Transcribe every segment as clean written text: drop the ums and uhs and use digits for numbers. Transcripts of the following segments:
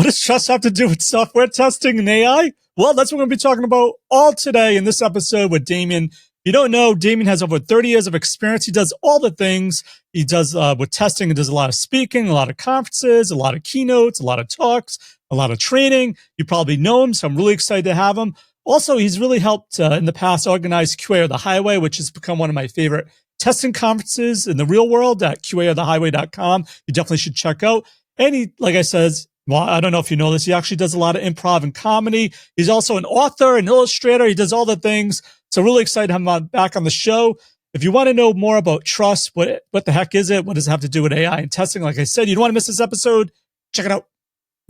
What does trust have to do with software testing and AI? Well, that's what we're going to be talking about all today in this episode with Damien. If you don't know, Damien has over 30 years of experience. He does all the things. He does with testing. He does a lot of speaking, a lot of conferences, a lot of keynotes, a lot of talks, a lot of training. You probably know him, so I'm really excited to have him. Also, he's really helped in the past organize QA or the Highway, which has become one of my favorite testing conferences in the real world at QAOrTheHighway.com. You definitely should check out. And he, like I said, well, I don't know if you know this, he actually does a lot of improv and comedy. He's also an author, an illustrator. He does all the things. So really excited to have him back on the show. If you want to know more about trust, what the heck is it? What does it have to do with AI and testing? Like I said, you don't want to miss this episode. Check it out.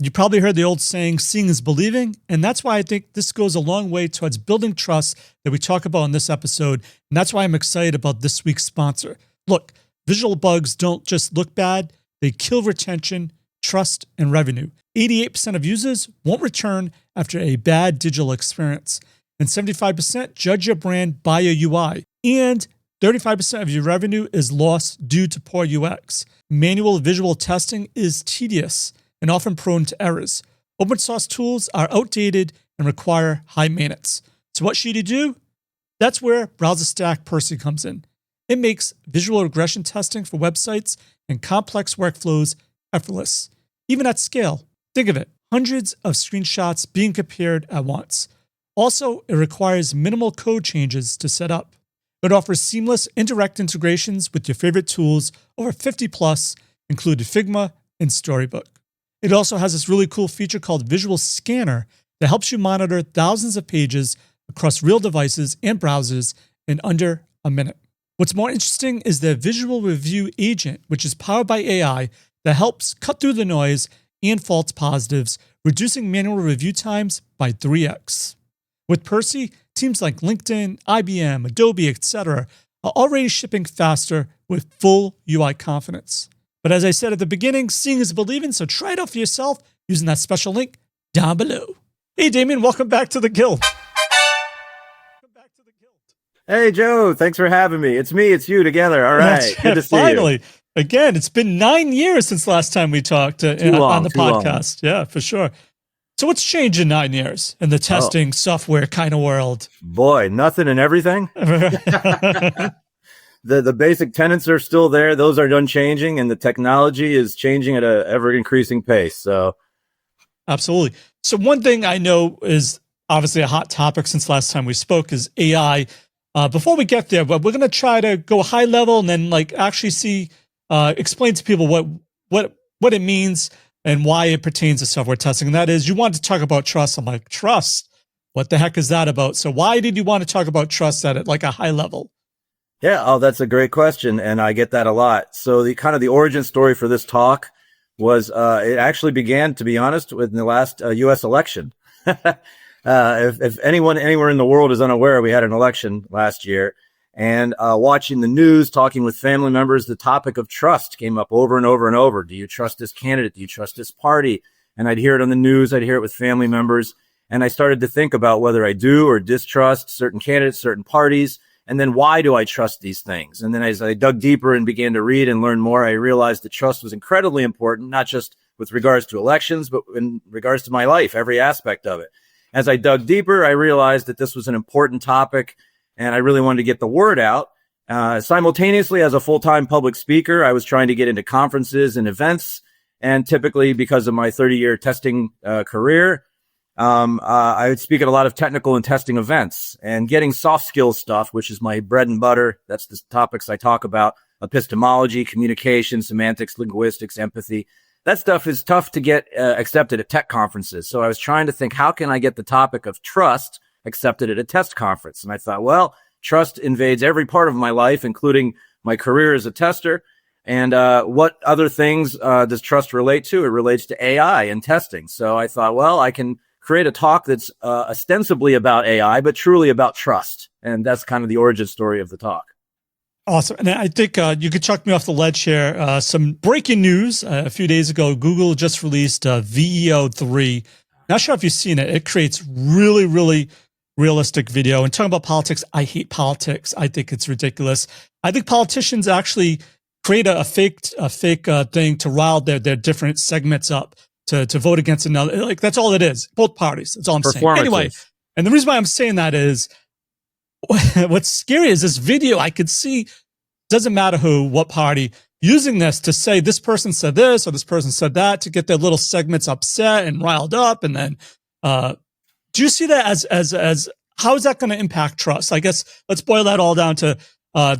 You probably heard the old saying, seeing is believing. And that's why I think this goes a long way towards building trust that we talk about in this episode. And that's why I'm excited about this week's sponsor. Look, visual bugs don't just look bad. They kill retention, trust, and revenue. 88% of users won't return after a bad digital experience. And 75% judge your brand by your UI. And 35% of your revenue is lost due to poor UX. Manual visual testing is tedious and often prone to errors. Open source tools are outdated and require high maintenance. So what should you do? That's where Browser Stack Percy comes in. It makes visual regression testing for websites and complex workflows effortless, even at scale. Think of it, hundreds of screenshots being compared at once. Also, it requires minimal code changes to set up. It offers seamless indirect integrations with your favorite tools, over 50 plus, including Figma and Storybook. It also has this really cool feature called Visual Scanner that helps you monitor thousands of pages across real devices and browsers in under a minute. What's more interesting is the Visual Review Agent, which is powered by AI that helps cut through the noise and false positives, reducing manual review times by 3x. With Percy, teams like LinkedIn, IBM, Adobe, etc. are already shipping faster with full UI confidence. But as I said at the beginning, seeing is believing, so try it out for yourself using that special link down below. Hey, Damien, welcome back to the Guild. Hey, Joe, thanks for having me. It's me, it's you together. All right, good to see you. Finally. Again, it's been 9 years since last time we talked on the podcast. Long. Yeah, for sure. So what's changed in 9 years in the testing software kind of world? Boy, nothing and everything. The basic tenets are still there. Those are unchanging, and the technology is changing at an ever-increasing pace. So, absolutely. So one thing I know is obviously a hot topic since last time we spoke is AI. Before we get there, but we're going to try to go high level and then actually explain to people what it means and why it pertains to software testing. And that is, you wanted to talk about trust. I'm like, trust? What the heck is that about? So why did you want to talk about trust at a high level? Yeah, that's a great question, and I get that a lot. So the origin story for this talk was it actually began, to be honest, with the last U.S. election. If anyone anywhere in the world is unaware, we had an election last year, and watching the news, talking with family members, the topic of trust came up over and over and over. Do you trust this candidate? Do you trust this party? And I'd hear it on the news. I'd hear it with family members, and I started to think about whether I do or distrust certain candidates, certain parties. And then why do I trust these things? And then as I dug deeper and began to read and learn more, I realized that trust was incredibly important, not just with regards to elections, but in regards to my life, every aspect of it. As I dug deeper, I realized that this was an important topic, and I really wanted to get the word out. Simultaneously, as a full-time public speaker, I was trying to get into conferences and events. And typically, because of my 30-year testing career, I would speak at a lot of technical and testing events, and getting soft skills stuff, which is my bread and butter. That's the topics I talk about: epistemology, communication, semantics, linguistics, empathy. That stuff is tough to get accepted at tech conferences. So I was trying to think, how can I get the topic of trust accepted at a test conference? And I thought, well, trust invades every part of my life, including my career as a tester. And what other things does trust relate to? It relates to AI and testing. So I thought, well, I can create a talk that's ostensibly about AI, but truly about trust. And that's kind of the origin story of the talk. Awesome. And I think you could chuck me off the ledge here. Some breaking news. A few days ago, Google just released VEO 3. Not sure if you've seen it. It creates really, really realistic video. And talking about politics, I hate politics. I think it's ridiculous. I think politicians actually create a fake thing to rile their different segments up. to vote against another. Like, that's all it is. Both parties. That's all I'm saying. Anyway, Performative. and the reason why I'm saying that is what's scary is this video I could see, doesn't matter who, what party, using this to say this person said this or this person said that to get their little segments upset and riled up. And then, do you see that as how is that going to impact trust? I guess let's boil that all down to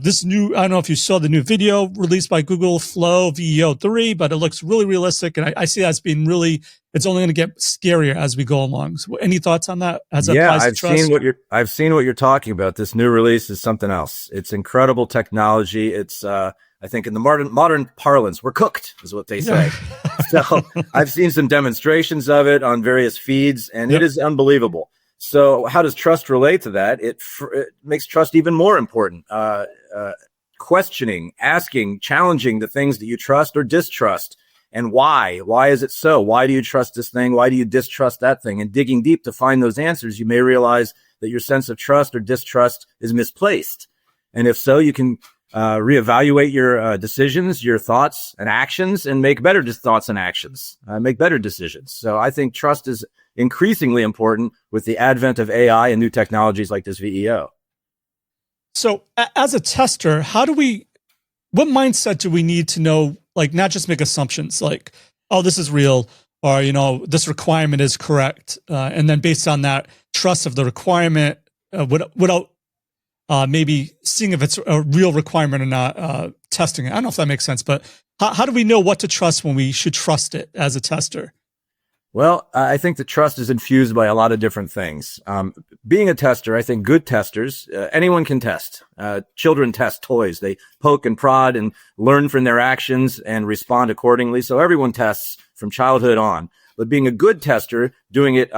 this new, I don't know if you saw the new video released by Google Flow VEO3, but it looks really realistic. And I see that as being really, it's only going to get scarier as we go along. So any thoughts on that as it applies to trust? I've seen what you're talking about. This new release is something else. It's incredible technology. It's, I think in the modern parlance, we're cooked is what they say. So I've seen some demonstrations of it on various feeds, and it is unbelievable. So how does trust relate to that? It makes trust even more important. Questioning, asking, challenging the things that you trust or distrust, and why. Why is it so? Why do you trust this thing? Why do you distrust that thing? And digging deep to find those answers, you may realize that your sense of trust or distrust is misplaced. And if so, you can reevaluate your decisions, your thoughts and actions, and make better thoughts and actions, make better decisions. So I think trust is increasingly important with the advent of AI and new technologies like this VEO. So as a tester, what mindset do we need to know, like not just make assumptions like, oh, this is real, or, this requirement is correct. And then based on that trust of the requirement, without maybe seeing if it's a real requirement or not, testing it. I don't know if that makes sense, but how do we know what to trust when we should trust it as a tester? Well, I think that trust is infused by a lot of different things. Being a tester, I think good testers, anyone can test. Children test toys. They poke and prod and learn from their actions and respond accordingly. So everyone tests from childhood on. But being a good tester, doing it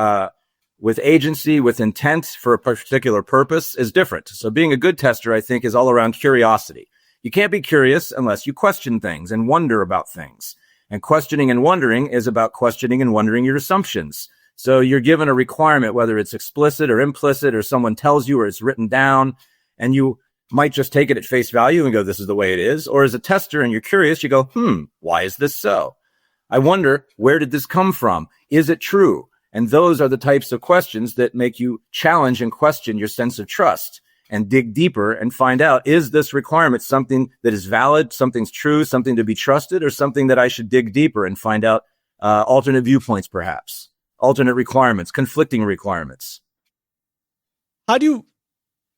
with agency, with intent for a particular purpose is different. So being a good tester, I think, is all around curiosity. You can't be curious unless you question things and wonder about things. And questioning and wondering is about questioning and wondering your assumptions. So you're given a requirement, whether it's explicit or implicit, or someone tells you or it's written down, and you might just take it at face value and go, this is the way it is. Or as a tester and you're curious, you go, why is this so? I wonder, where did this come from? Is it true? And those are the types of questions that make you challenge and question your sense of trust and dig deeper and find out, is this requirement something that is valid, something's true, something to be trusted, or something that I should dig deeper and find out alternate viewpoints, perhaps, alternate requirements, conflicting requirements. How do you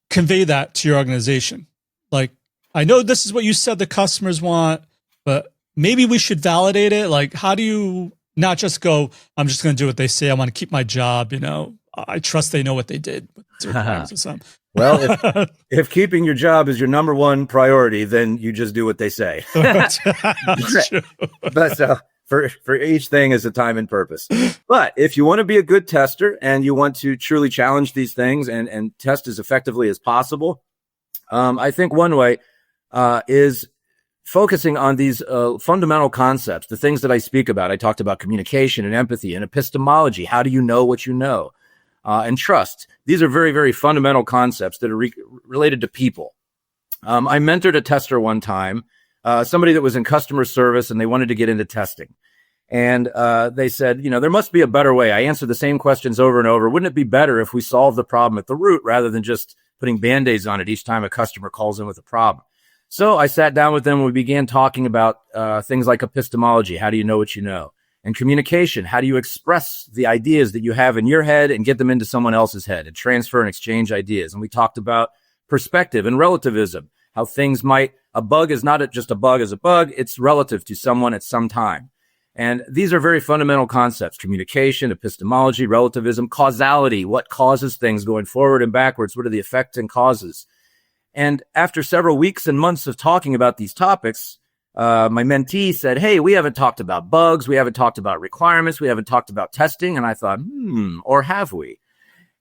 convey that to your organization? Like, I know this is what you said the customers want, but maybe we should validate it. Like, how do you not just go, I'm just going to do what they say, I want to keep my job, I trust they know what they did. Well, if keeping your job is your number one priority, then you just do what they say. But for each thing is a time and purpose. But if you want to be a good tester and you want to truly challenge these things and test as effectively as possible, I think one way is focusing on these fundamental concepts, the things that I speak about. I talked about communication and empathy and epistemology. How do you know what you know? And trust. These are very, very fundamental concepts that are related to people. I mentored a tester one time, somebody that was in customer service, and they wanted to get into testing. And they said, there must be a better way. I answer the same questions over and over. Wouldn't it be better if we solve the problem at the root rather than just putting Band-Aids on it each time a customer calls in with a problem? So I sat down with them and we began talking about things like epistemology. How do you know what you know? And communication. How do you express the ideas that you have in your head and get them into someone else's head and transfer and exchange ideas? And we talked about perspective and relativism, how a bug is not just a bug as a bug, it's relative to someone at some time. And these are very fundamental concepts: communication, epistemology, relativism, causality, what causes things going forward and backwards, what are the effects and causes. And after several weeks and months of talking about these topics, my mentee said, hey, we haven't talked about bugs. We haven't talked about requirements. We haven't talked about testing. And I thought, or have we?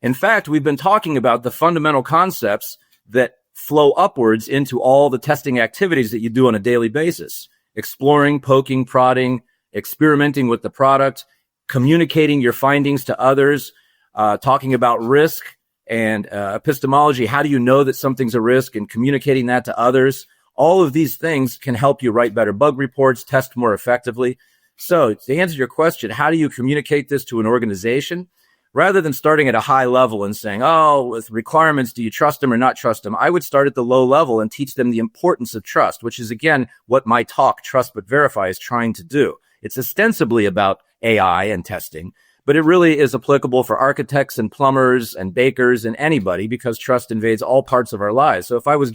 In fact, we've been talking about the fundamental concepts that flow upwards into all the testing activities that you do on a daily basis: exploring, poking, prodding, experimenting with the product, communicating your findings to others, talking about risk and epistemology. How do you know that something's a risk, and communicating that to others? All of these things can help you write better bug reports, test more effectively. So to answer your question, how do you communicate this to an organization? Rather than starting at a high level and saying, oh, with requirements, do you trust them or not trust them? I would start at the low level and teach them the importance of trust, which is, again, what my talk, Trust But Verify, is trying to do. It's ostensibly about AI and testing, but it really is applicable for architects and plumbers and bakers and anybody, because trust invades all parts of our lives. So if I was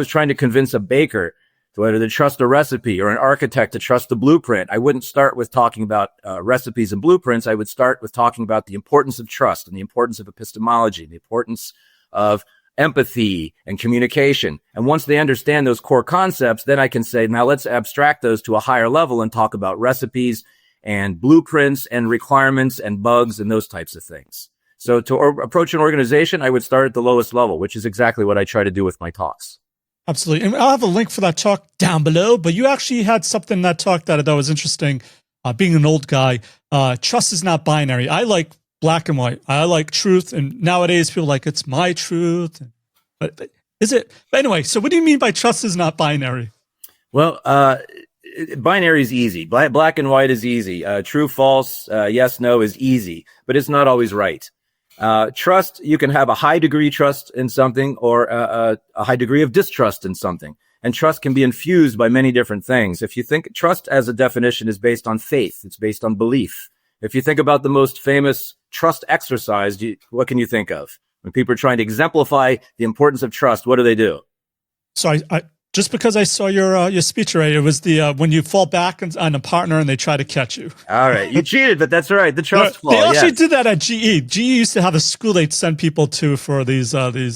trying to convince a baker whether to trust a recipe or an architect to trust the blueprint, I wouldn't start with talking about recipes and blueprints. I would start with talking about the importance of trust and the importance of epistemology, the importance of empathy and communication. And once they understand those core concepts, then I can say, now let's abstract those to a higher level and talk about recipes and blueprints and requirements and bugs and those types of things. So to approach an organization, I would start at the lowest level, which is exactly what I try to do with my talks. Absolutely. And I'll have a link for that talk down below, but you actually had something in that talk that I thought was interesting. Being an old guy, trust is not binary. I like black and white. I like truth. And nowadays people like, it's my truth. But is it? But anyway, so what do you mean by trust is not binary? Well, binary is easy. Black and white is easy. True, false, yes, no is easy, but it's not always right. Trust, you can have a high degree trust in something or a high degree of distrust in something. And trust can be infused by many different things. If you think trust as a definition is based on faith, it's based on belief. If you think about the most famous trust exercise, what can you think of? When people are trying to exemplify the importance of trust, what do? So I just because I saw your speech already, it was the when you fall back on a partner and they try to catch you. All right, you cheated, but that's all right. The trust fall. They actually did that at GE. GE used to have a school they'd send people to for these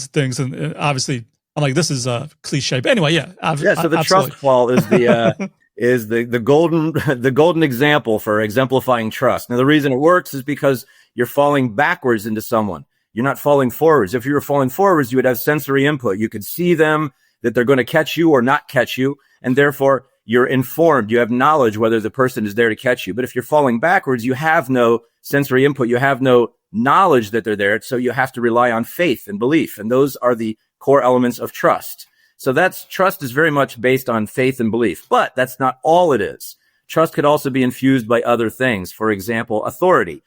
things, and obviously, I'm like, this is a cliche. But anyway, yeah. So the absolutely. trust fall is the golden example for exemplifying trust. Now, the reason it works is because you're falling backwards into someone. You're not falling forwards. If you were falling forwards, you would have sensory input. You could see them, that they're going to catch you or not catch you, and therefore you're informed. You have knowledge whether the person is there to catch you. But if you're falling backwards, you have no sensory input. You have no knowledge that they're there. So you have to rely on faith and belief. And those are the core elements of trust. So trust is very much based on faith and belief, but that's not all it is. Trust could also be infused by other things. For example, authority.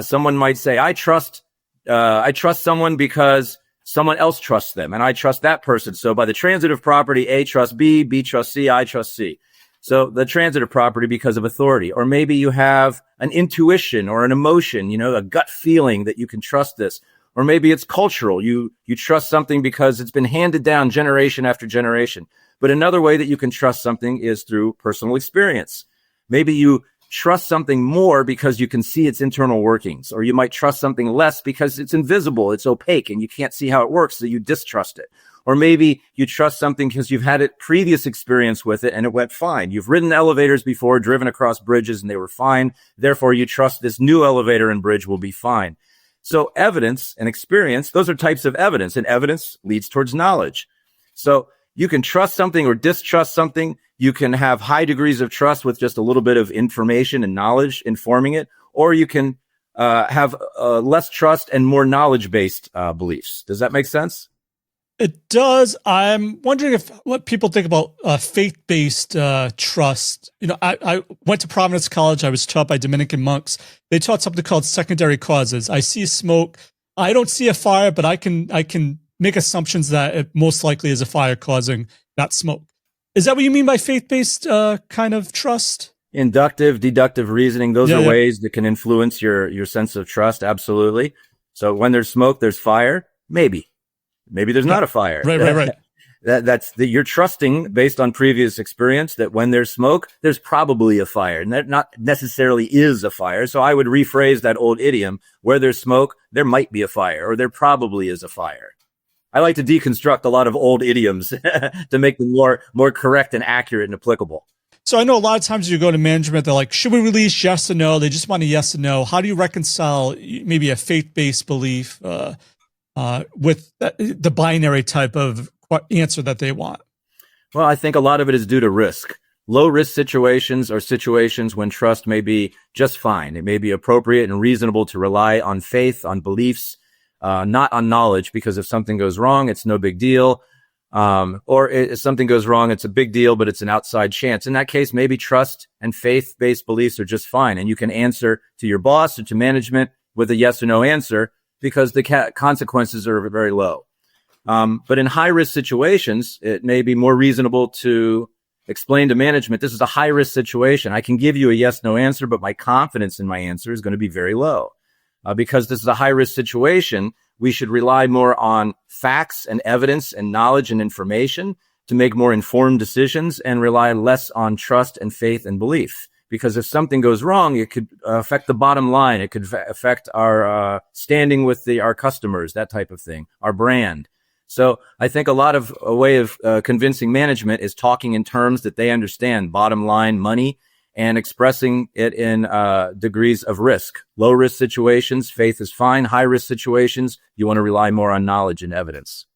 Someone might say, I trust someone because someone else trusts them, and I trust that person. So by the transitive property, A trusts B, B trusts C, I trust C. So the transitive property because of authority. Or maybe you have an intuition or an emotion, a gut feeling that you can trust this. Or maybe it's cultural. You trust something because it's been handed down generation after generation. But another way that you can trust something is through personal experience. Maybe you trust something more because you can see its internal workings, or you might trust something less because it's invisible, it's opaque, and you can't see how it works, so you distrust it. Or maybe you trust something because you've had a previous experience with it and it went fine. You've ridden elevators before, driven across bridges, and they were fine. Therefore, you trust this new elevator and bridge will be fine. So evidence and experience, those are types of evidence, and evidence leads towards knowledge. So you can trust something or distrust something. You can have high degrees of trust with just a little bit of information and knowledge informing it, or you can have less trust and more knowledge-based beliefs. Does that make sense? It does. I'm wondering what people think about faith-based trust. I went to Providence College. I was taught by Dominican monks. They taught something called secondary causes. I see smoke. I don't see a fire, but I can make assumptions that it most likely is a fire causing that smoke. Is that what you mean by faith-based kind of trust? Inductive, deductive reasoning. Those are ways that can influence your sense of trust. Absolutely. So when there's smoke, there's fire. Maybe there's not a fire. Right. You're trusting based on previous experience that when there's smoke, there's probably a fire, and that not necessarily is a fire. So I would rephrase that old idiom: where there's smoke, there might be a fire, or there probably is a fire. I like to deconstruct a lot of old idioms to make them more correct and accurate and applicable. So I know a lot of times you go to management, they're like, should we release yes or no? They just want a yes or no. How do you reconcile maybe a faith-based belief with the binary type of answer that they want? Well, I think a lot of it is due to risk. Low-risk situations are situations when trust may be just fine. It may be appropriate and reasonable to rely on faith, on beliefs, not on knowledge, because if something goes wrong, it's no big deal. If something goes wrong, it's a big deal, but it's an outside chance. In that case, maybe trust and faith-based beliefs are just fine. And you can answer to your boss or to management with a yes or no answer because the consequences are very low. But in high-risk situations, it may be more reasonable to explain to management, this is a high-risk situation. I can give you a yes-no answer, but my confidence in my answer is going to be very low. Because this is a high-risk situation, we should rely more on facts and evidence and knowledge and information to make more informed decisions and rely less on trust and faith and belief. Because if something goes wrong, it could affect the bottom line. It could affect our standing with our customers, that type of thing, our brand. So I think a way of convincing management is talking in terms that they understand, bottom line, money, and expressing it in degrees of risk. Low risk situations, faith is fine. High risk situations, you want to rely more on knowledge and evidence.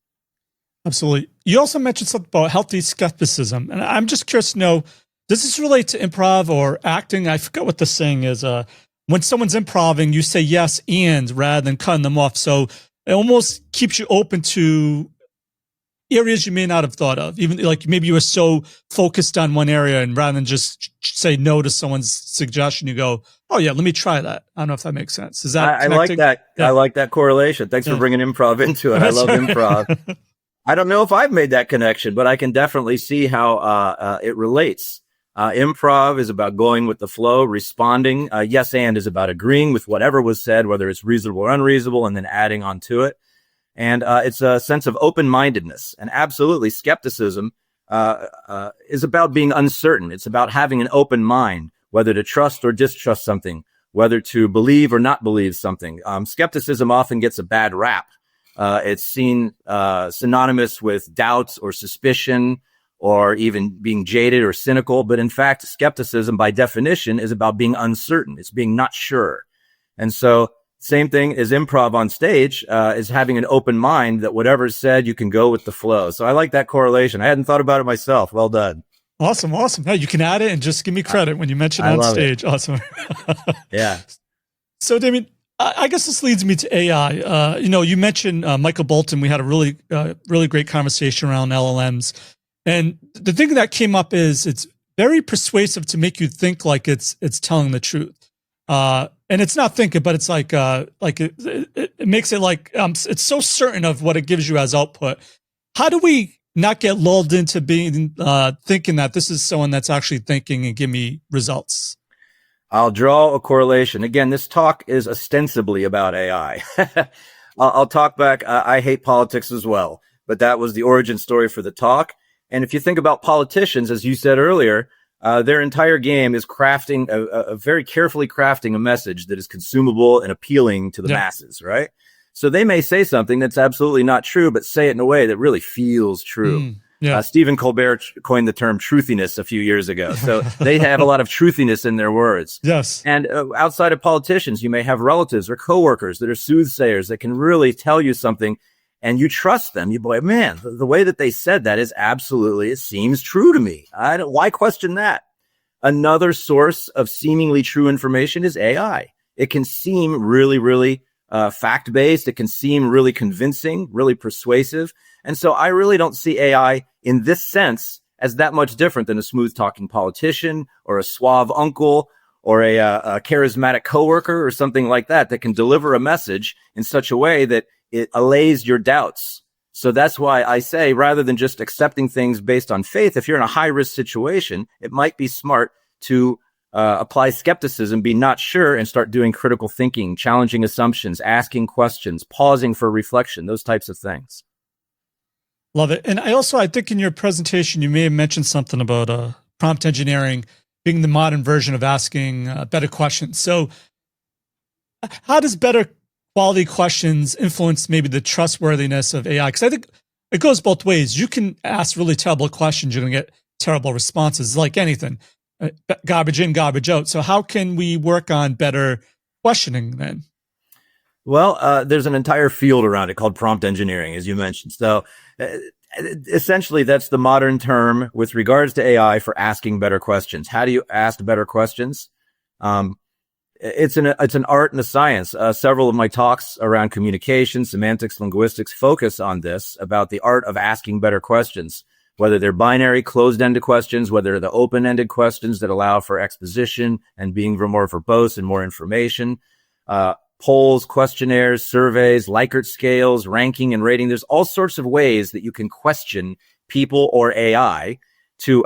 Absolutely. You also mentioned something about healthy skepticism. And I'm just curious to know, does this relate to improv or acting? I forgot what the saying is. When someone's improving, you say yes and rather than cutting them off. So it almost keeps you open to areas you may not have thought of. Even like maybe you were so focused on one area, and rather than just say no to someone's suggestion, you go, oh yeah, let me try that. I don't know if that makes sense. Is that I like that. Yeah. I like that correlation. Thanks for bringing improv into it. I love improv. I don't know if I've made that connection, but I can definitely see how it relates. Improv is about going with the flow, responding. Yes and is about agreeing with whatever was said, whether it's reasonable or unreasonable, and then adding on to it. And it's a sense of open-mindedness. And absolutely, skepticism is about being uncertain. It's about having an open mind, whether to trust or distrust something, whether to believe or not believe something. Skepticism often gets a bad rap. It's seen synonymous with doubts or suspicion or even being jaded or cynical. But in fact, skepticism by definition is about being uncertain. It's being not sure. And so same thing as improv on stage, is having an open mind that whatever's said, you can go with the flow. So I like that correlation. I hadn't thought about it myself. Well done. Awesome. Hey, you can add it and just give me credit when you mention it on stage. Awesome. Yeah. So, Damien, I guess this leads me to AI. You mentioned Michael Bolton. We had a really great conversation around LLMs. And the thing that came up is it's very persuasive to make you think like it's telling the truth. And it's not thinking, but it's like it makes it like it's so certain of what it gives you as output. How do we not get lulled into being thinking that this is someone that's actually thinking and give me results? I'll draw a correlation. Again, this talk is ostensibly about AI. I'll talk back. I hate politics as well, but that was the origin story for the talk. And if you think about politicians, as you said earlier, their entire game is crafting a very carefully crafting a message that is consumable and appealing to the masses, right? So they may say something that's absolutely not true, but say it in a way that really feels true. Stephen Colbert coined the term truthiness a few years ago. So they have a lot of truthiness in their words. Yes. And outside of politicians, you may have relatives or coworkers that are soothsayers that can really tell you something and you trust them. You boy, man, the way that they said that is absolutely, it seems true to me. Why question that? Another source of seemingly true information is AI. It can seem really, really fact-based. It can seem really convincing, really persuasive. And so I really don't see AI in this sense as that much different than a smooth-talking politician or a suave uncle or a charismatic coworker or something like that can deliver a message in such a way that it allays your doubts. So that's why I say, rather than just accepting things based on faith, if you're in a high-risk situation, it might be smart to apply skepticism, be not sure, and start doing critical thinking, challenging assumptions, asking questions, pausing for reflection, those types of things. Love it. And I think in your presentation, you may have mentioned something about prompt engineering being the modern version of asking better questions. So how does better quality questions influence maybe the trustworthiness of AI? Because I think it goes both ways. You can ask really terrible questions. You're going to get terrible responses, like anything. Garbage in, garbage out. So how can we work on better questioning then? Well, there's an entire field around it called prompt engineering, as you mentioned. So essentially, that's the modern term with regards to AI for asking better questions. How do you ask better questions? it's an art and a science. Several of my talks around communication, semantics, linguistics focus on this, about the art of asking better questions, whether they're binary, closed-ended questions, whether they're the open-ended questions that allow for exposition and being more verbose and more information, polls, questionnaires, surveys, Likert scales, ranking and rating. There's all sorts of ways that you can question people or AI to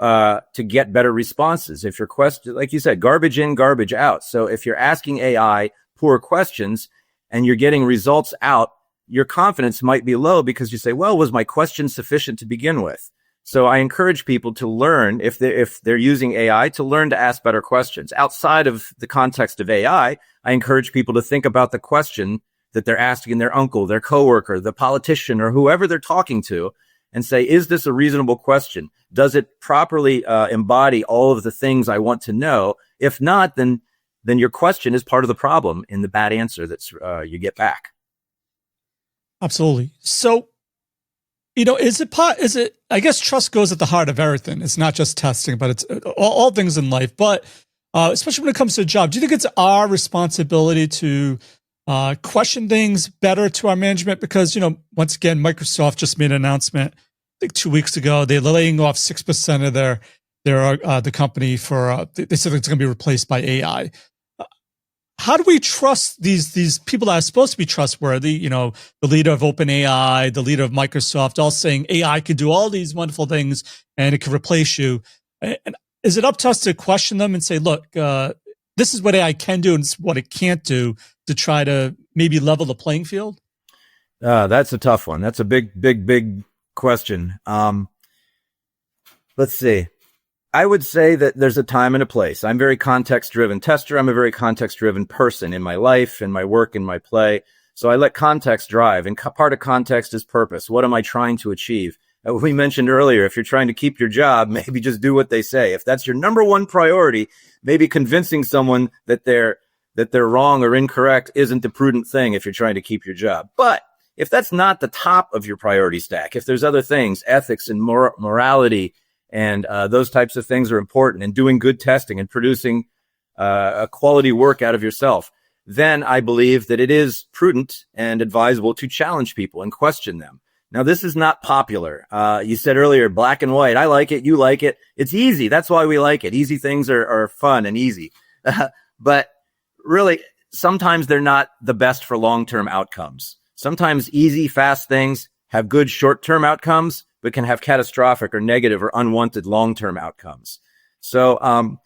get better responses. If your question, like you said, garbage in, garbage out. So if you're asking AI poor questions and you're getting results out, your confidence might be low because you say, well, was my question sufficient to begin with? So I encourage people to learn, if they're using AI, to learn to ask better questions. Outside of the context of AI, I encourage people to think about the question that they're asking their uncle, their coworker, the politician, or whoever they're talking to, and say, is this a reasonable question? Does it properly embody all of the things I want to know? If not, then your question is part of the problem in the bad answer that's you get back. Absolutely. So, is it, I guess trust goes at the heart of everything. It's not just testing, but it's all things in life. But especially when it comes to a job, do you think it's our responsibility to question things better to our management? Because, once again, Microsoft just made an announcement, I think 2 weeks ago, they're laying off 6% of the company for, they said it's going to be replaced by AI. How do we trust these people that are supposed to be trustworthy? The leader of OpenAI, the leader of Microsoft, all saying AI could do all these wonderful things and it could replace you. And is it up to us to question them and say, look, this is what AI can do and this is what it can't do, to try to maybe level the playing field? That's a tough one. That's a big question. Let's see. I would say that there's a time and a place. I'm very context-driven tester. I'm a very context-driven person in my life, in my work, in my play. So I let context drive. And part of context is purpose. What am I trying to achieve? We mentioned earlier, if you're trying to keep your job, maybe just do what they say. If that's your number one priority, maybe convincing someone that they're wrong or incorrect isn't the prudent thing if you're trying to keep your job. But if that's not the top of your priority stack, if there's other things, ethics and morality, and those types of things are important, and doing good testing and producing a quality work out of yourself, then I believe that it is prudent and advisable to challenge people and question them. Now, this is not popular. You said earlier, black and white. I like it. You like it. It's easy. That's why we like it. Easy things are fun and easy. But really, sometimes they're not the best for long-term outcomes. Sometimes easy, fast things have good short-term outcomes, but can have catastrophic or negative or unwanted long-term outcomes. So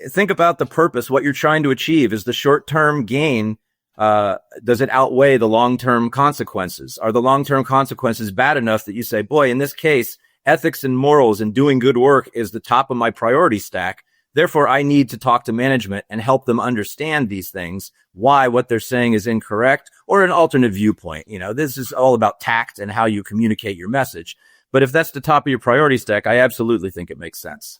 think about the purpose, what you're trying to achieve. Is the short-term gain, does it outweigh the long-term consequences? Are the long-term consequences bad enough that you say, boy, in this case, ethics and morals and doing good work is the top of my priority stack. Therefore, I need to talk to management and help them understand these things, why what they're saying is incorrect, or an alternate viewpoint. This is all about tact and how you communicate your message. But if that's the top of your priority stack, I absolutely think it makes sense.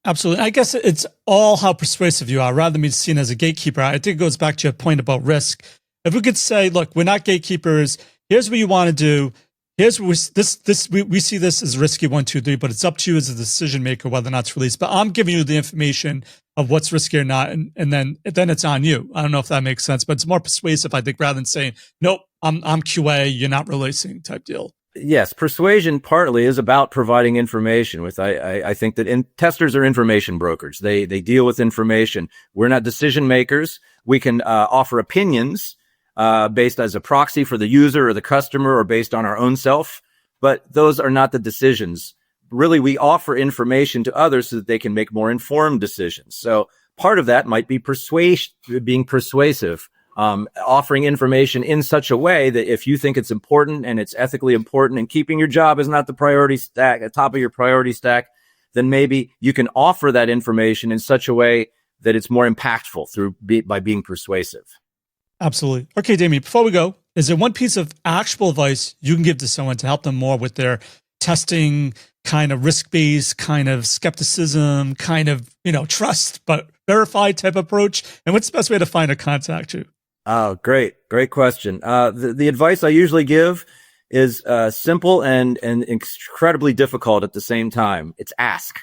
Absolutely. I guess it's all how persuasive you are, rather than being seen as a gatekeeper. I think it goes back to your point about risk. If we could say, look, we're not gatekeepers. Here's what you want to do. Here's what we see this as risky 1, 2, 3, but it's up to you as a decision maker whether or not it's released. But I'm giving you the information of what's risky or not, and then it's on you. I don't know if that makes sense, but it's more persuasive, I think, rather than saying, nope, I'm QA, you're not releasing type deal. Yes, persuasion partly is about providing information. I think that testers are information brokers. They deal with information. We're not decision makers. We can offer opinions based as a proxy for the user or the customer, or based on our own self, but those are not the decisions. Really, we offer information to others so that they can make more informed decisions. So part of that might be being persuasive. Offering information in such a way that if you think it's important and it's ethically important and keeping your job is not the priority stack, at top of your priority stack, then maybe you can offer that information in such a way that it's more impactful by being persuasive. Absolutely. Okay, Damien, before we go, is there one piece of actual advice you can give to someone to help them more with their testing, kind of risk-based, kind of skepticism, kind of, trust, but verified type approach? And what's the best way to find or contact you? Oh, great question. The advice I usually give is simple and incredibly difficult at the same time. It's ask.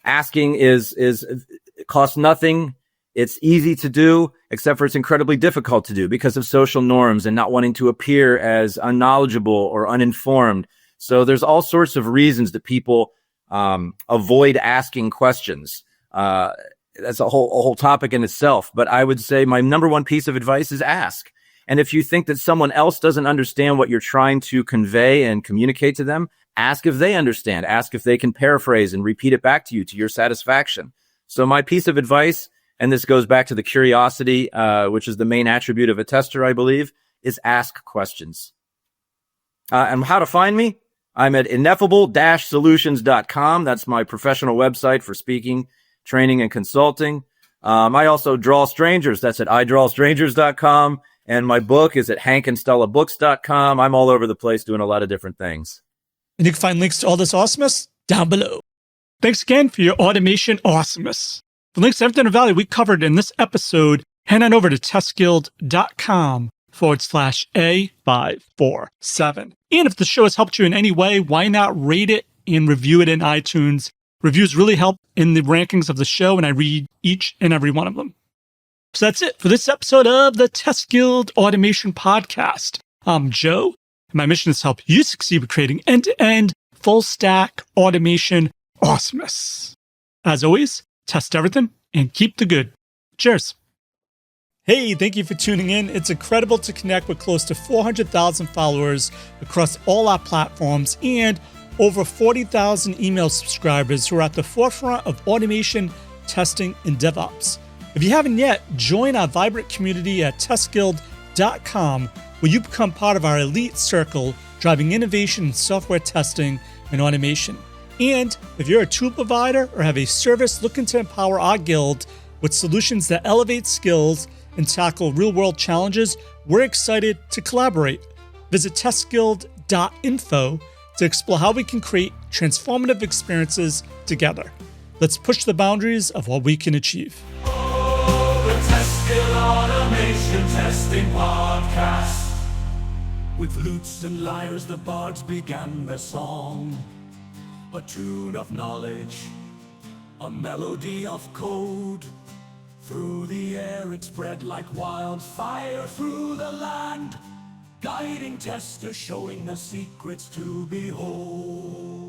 Asking it costs nothing. It's easy to do, except for it's incredibly difficult to do because of social norms and not wanting to appear as unknowledgeable or uninformed. So there's all sorts of reasons that people avoid asking questions. That's a whole topic in itself. But I would say my number one piece of advice is ask. And if you think that someone else doesn't understand what you're trying to convey and communicate to them, ask if they understand. Ask if they can paraphrase and repeat it back to you to your satisfaction. So my piece of advice, and this goes back to the curiosity, which is the main attribute of a tester, I believe, is ask questions. And how to find me? I'm at ineffable-solutions.com. That's my professional website for speaking, training, and consulting. I also draw strangers. That's at idrawstrangers.com. And my book is at hankandstellabooks.com. I'm all over the place doing a lot of different things. And you can find links to all this awesomeness down below. Thanks again for your automation awesomeness. The links to everything of value we covered in this episode, head on over to testguild.com/A547. And if the show has helped you in any way, why not rate it and review it in iTunes? Reviews really help in the rankings of the show, and I read each and every one of them. So that's it for this episode of the TestGuild Automation Podcast. I'm Joe, and my mission is to help you succeed with creating end-to-end, full-stack automation awesomeness. As always, test everything and keep the good. Cheers. Hey, thank you for tuning in. It's incredible to connect with close to 400,000 followers across all our platforms and over 40,000 email subscribers who are at the forefront of automation, testing, and DevOps. If you haven't yet, join our vibrant community at testguild.com, where you become part of our elite circle driving innovation in software testing and automation. And if you're a tool provider or have a service looking to empower our guild with solutions that elevate skills and tackle real-world challenges, we're excited to collaborate. Visit testguild.info to explore how we can create transformative experiences together. Let's push the boundaries of what we can achieve. The TestGuild Automation Testing Podcast. With flutes and lyres the bards began their song. A tune of knowledge, a melody of code. Through the air it spread like wildfire through the land, guiding testers, showing the secrets to behold.